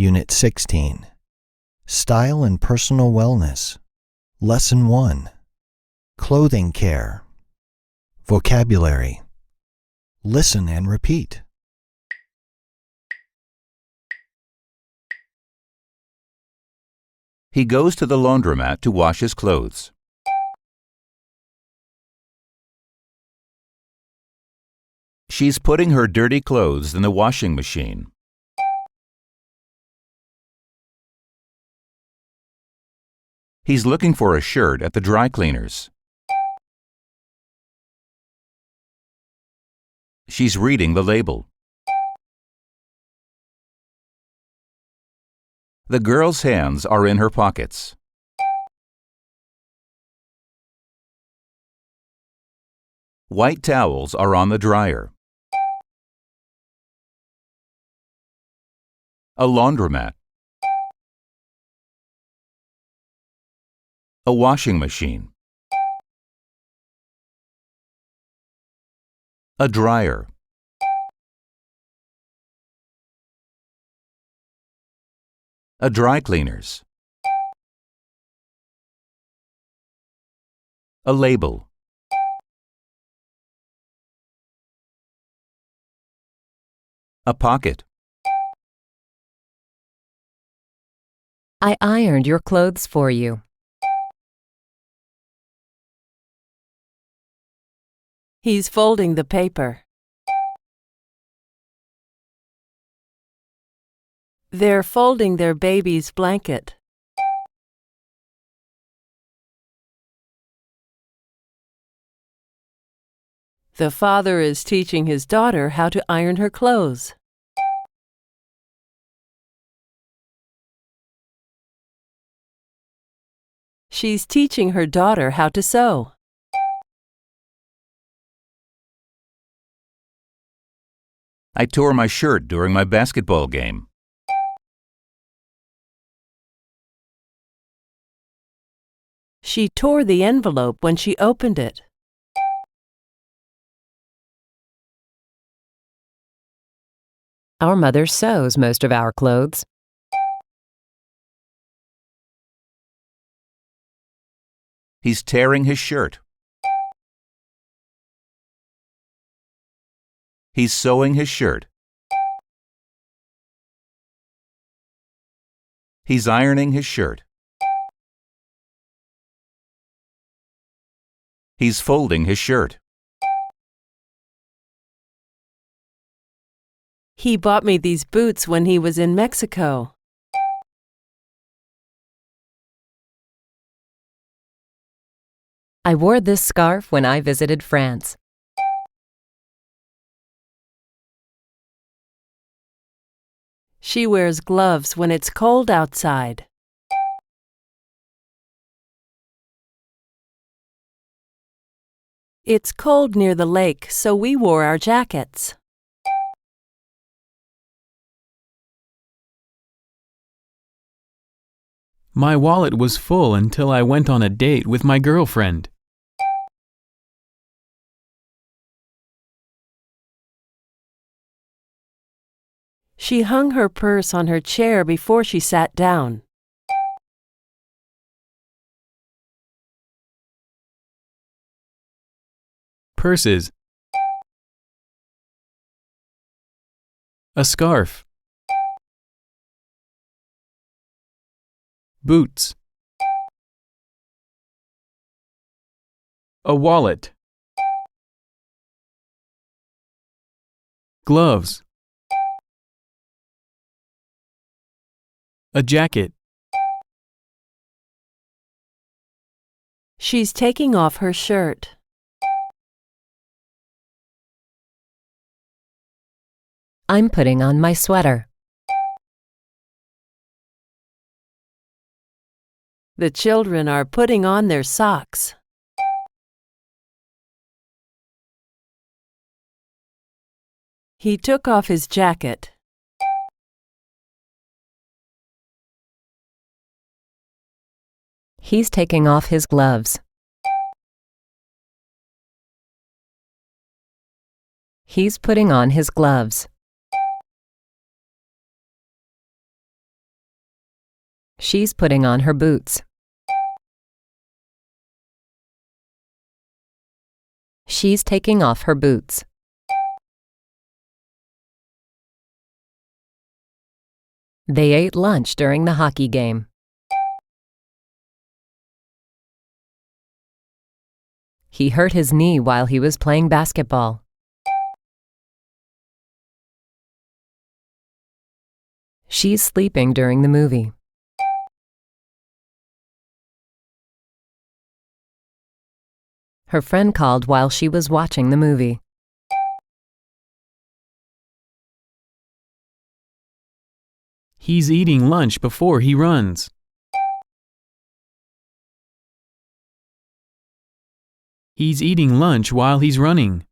Unit 16. Style and Personal Wellness. Lesson 1. Clothing Care. Vocabulary. Listen and repeat. He goes to the laundromat to wash his clothes. She's putting her dirty clothes in the washing machine. He's looking for a shirt at the dry cleaners. She's reading the label. The girl's hands are in her pockets. White towels are on the dryer. A laundromat. A washing machine. A dryer. A dry cleaners. A label. A pocket. I ironed your clothes for you. He's folding the paper. They're folding their baby's blanket. The father is teaching his daughter how to iron her clothes. She's teaching her daughter how to sew. I tore my shirt during my basketball game. She tore the envelope when she opened it. Our mother sews most of our clothes. He's tearing his shirt. He's sewing his shirt. He's ironing his shirt. He's folding his shirt. He bought me these boots when he was in Mexico. I wore this scarf when I visited France. She wears gloves when it's cold outside. It's cold near the lake, so we wore our jackets. My wallet was full until I went on a date with my girlfriend. She hung her purse on her chair before she sat down. Purses. A scarf. Boots. A wallet. Gloves. A jacket. She's taking off her shirt. I'm putting on my sweater. The children are putting on their socks. He took off his jacket. He's taking off his gloves. He's putting on his gloves. She's putting on her boots. She's taking off her boots. They ate lunch during the hockey game. He hurt his knee while he was playing basketball. She's sleeping during the movie. Her friend called while she was watching the movie. He's eating lunch before he runs. He's eating lunch while he's running.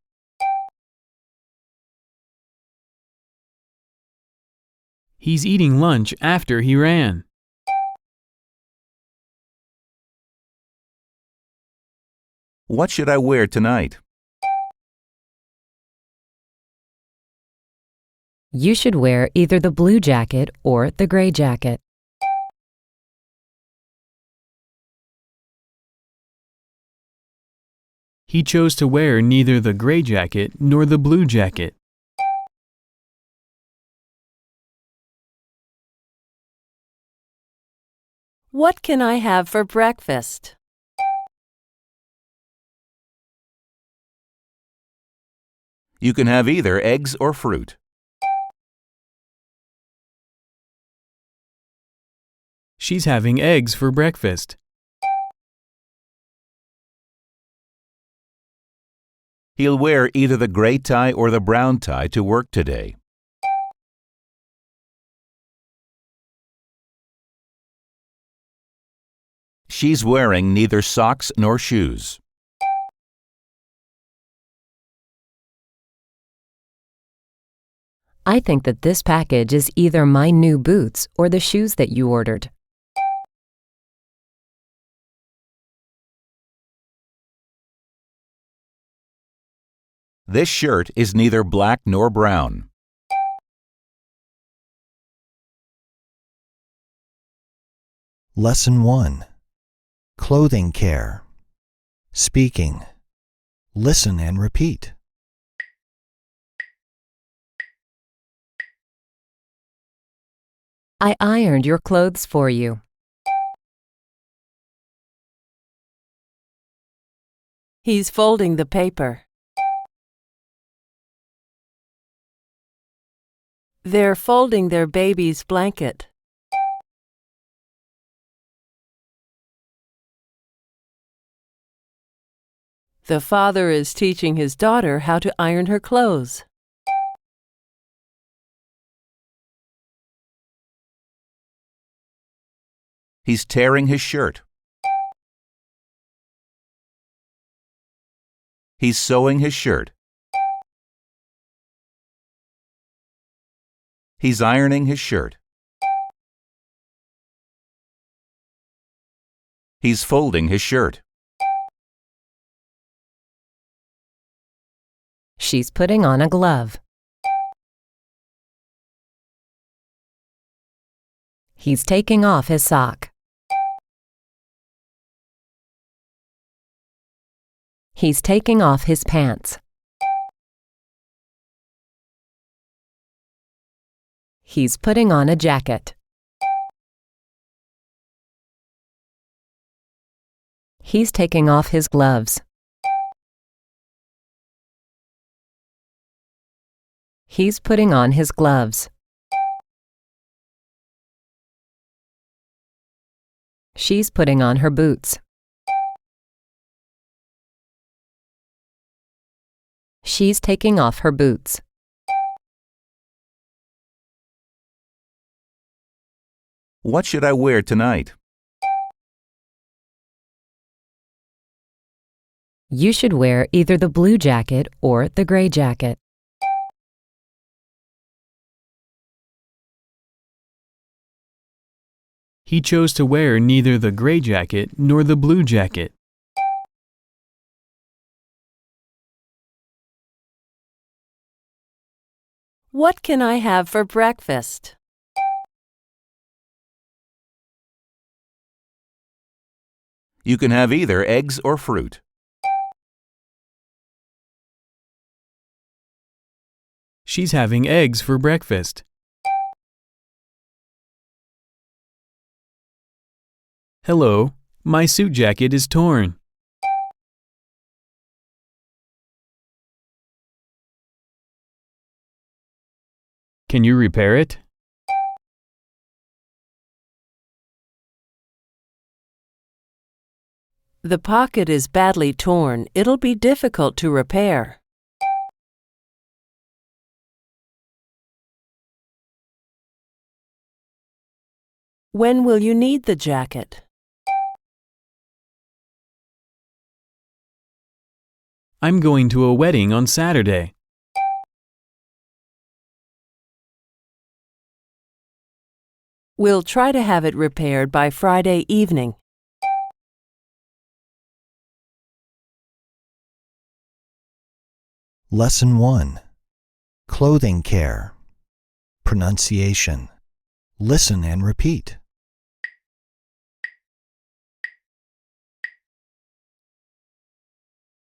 He's eating lunch after he ran. What should I wear tonight? You should wear either the blue jacket or the gray jacket. He chose to wear neither the gray jacket nor the blue jacket. What can I have for breakfast? You can have either eggs or fruit. She's having eggs for breakfast. He'll wear either the gray tie or the brown tie to work today. She's wearing neither socks nor shoes. I think that this package is either my new boots or the shoes that you ordered. This shirt is neither black nor brown. Lesson 1. Clothing care. Speaking. Listen and repeat. I ironed your clothes for you. He's folding the paper. They're folding their baby's blanket. The father is teaching his daughter how to iron her clothes. He's tearing his shirt. He's sewing his shirt. He's ironing his shirt. He's folding his shirt. She's putting on a glove. He's taking off his sock. He's taking off his pants. He's putting on a jacket. He's taking off his gloves. He's putting on his gloves. She's putting on her boots. She's taking off her boots. What should I wear tonight? You should wear either the blue jacket or the gray jacket. He chose to wear neither the gray jacket nor the blue jacket. What can I have for breakfast? You can have either eggs or fruit. She's having eggs for breakfast. Hello, my suit jacket is torn. Can you repair it? The pocket is badly torn. It'll be difficult to repair. When will you need the jacket? I'm going to a wedding on Saturday. We'll try to have it repaired by Friday evening. Lesson 1. Clothing care. Pronunciation. Listen and repeat.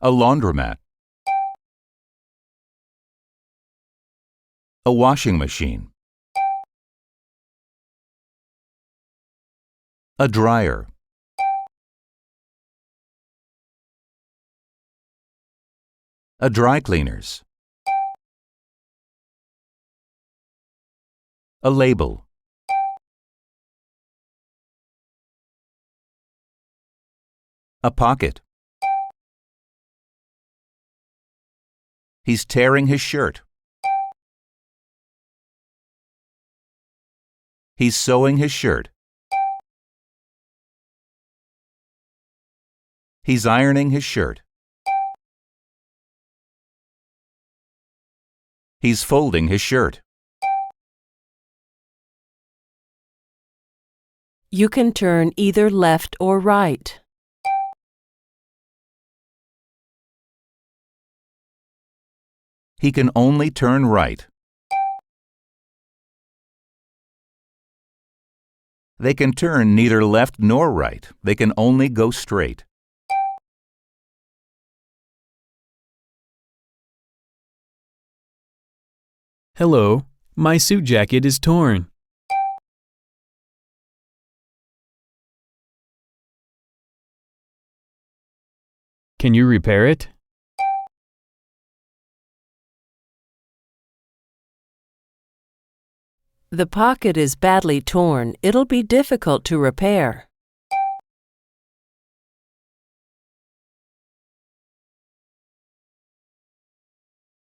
A laundromat. A washing machine. A dryer. A dry cleaners. A label. A pocket. He's tearing his shirt. He's sewing his shirt. He's ironing his shirt. He's folding his shirt. You can turn either left or right. He can only turn right. They can turn neither left nor right. They can only go straight. Hello, my suit jacket is torn. Can you repair it? The pocket is badly torn. It'll be difficult to repair.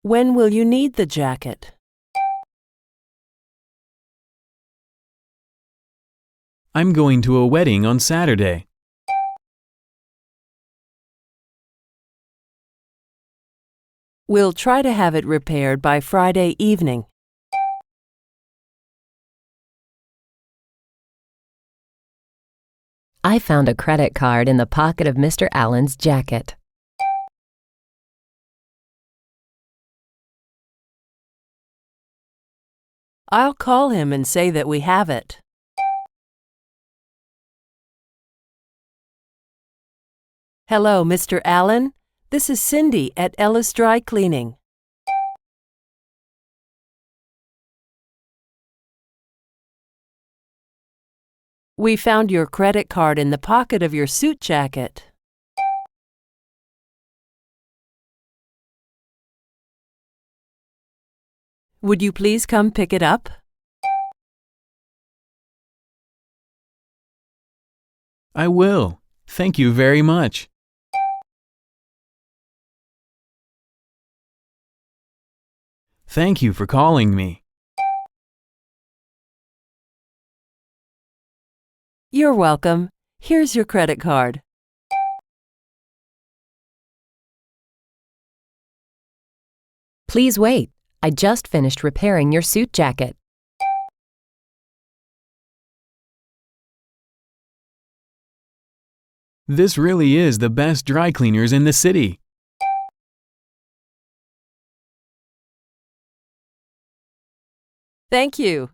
When will you need the jacket? I'm going to a wedding on Saturday. We'll try to have it repaired by Friday evening. I found a credit card in the pocket of Mr. Allen's jacket. I'll call him and say that we have it. Hello, Mr. Allen. This is Cindy at Ellis Dry Cleaning. We found your credit card in the pocket of your suit jacket. Would you please come pick it up? I will. Thank you very much. Thank you for calling me. You're welcome. Here's your credit card. Please wait. I just finished repairing your suit jacket. This really is the best dry cleaners in the city. Thank you.